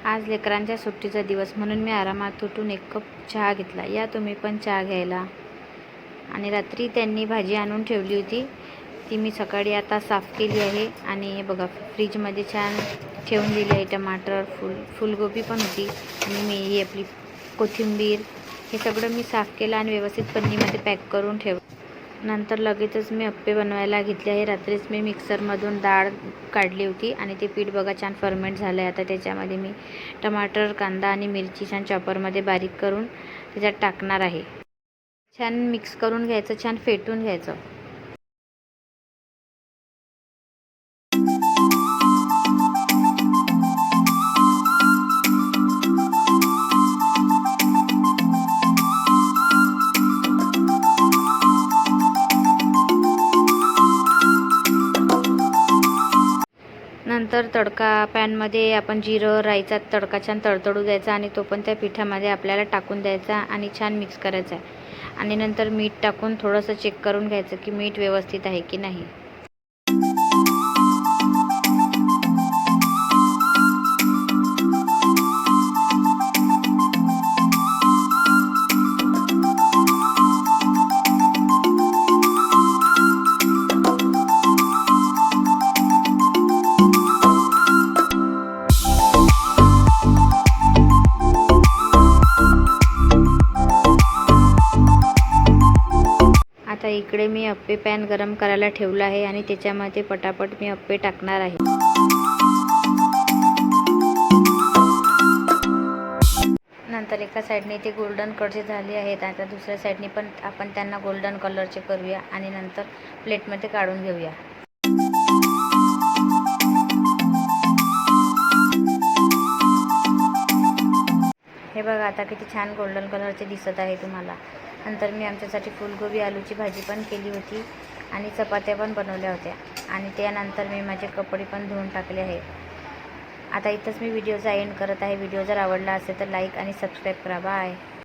आज लेकरांच्या सुट्टीचा दिवस म्हणून मी आरामात उठून एक कप चहा घेतला. या तुम्ही पण चहा घ्यायला. आणि रात्री त्यांनी भाजी आणून ठेवली होती, ती मी सकाळी आता साफ केली आहे. आणि हे बघा, फ्रीजमध्ये छान ठेवून दिली आहे. टमाटर, फुलगोबी पण होती आणि मी ही आपली कोथिंबीर, हे सगळं मी साफ केलं आणि व्यवस्थित पन्नीमध्ये पॅक करून ठेव. नंतर लगेचच मी अप्पे बनवायला घेतले आहे. रात्रीच मी मिक्सरमधून डाळ काढली होती आणि ते पीठ बघा छान फर्मेंट झालं आहे. आता त्याच्यामध्ये मी टमाटर, कांदा आणि मिरची छान चॉपरमध्ये बारीक करून त्याच्यात टाकणार आहे. छान मिक्स करून घ्यायचं, छान फेटून घ्यायचं. नंतर तडका पॅनमध्ये आपण जिरं, राईचा तडका छान तडतडू द्यायचा आणि तो पण त्या पिठामध्ये आपल्याला टाकून द्यायचा आणि छान मिक्स करायचा आहे. आणि नंतर मीठ टाकून थोडंसं चेक करून घ्यायचं की मीठ व्यवस्थित आहे की नाही. आता इकडे मी अप्पे पॅन गरम करायला ठेवला आहे आणि त्याच्यामध्ये पटापट मी अप्पे टाकणार आहे. नंतर एका साईडने ते गोल्डन कलरचे झाले आहेत. आता दुसऱ्या साईडने पण आपण त्यांना गोल्डन कलरचे करूया आणि नंतर प्लेटमध्ये काढून घेऊया. हे बघा, आता किती छान गोल्डन कलरचे दिसत आहे तुम्हाला. नंतर मी आमच्यासाठी फुलगोबी आलूची भाजी पण केली होती आणि चपात्या पण बनवल्या होत्या. आणि त्यानंतर मी माझे कपडे पण धुवून टाकले आहेत. आता इथंच मी व्हिडिओचा एंड करत आहे. व्हिडिओ जर आवडला असेल तर लाईक आणि सबस्क्राईब करा. बाय.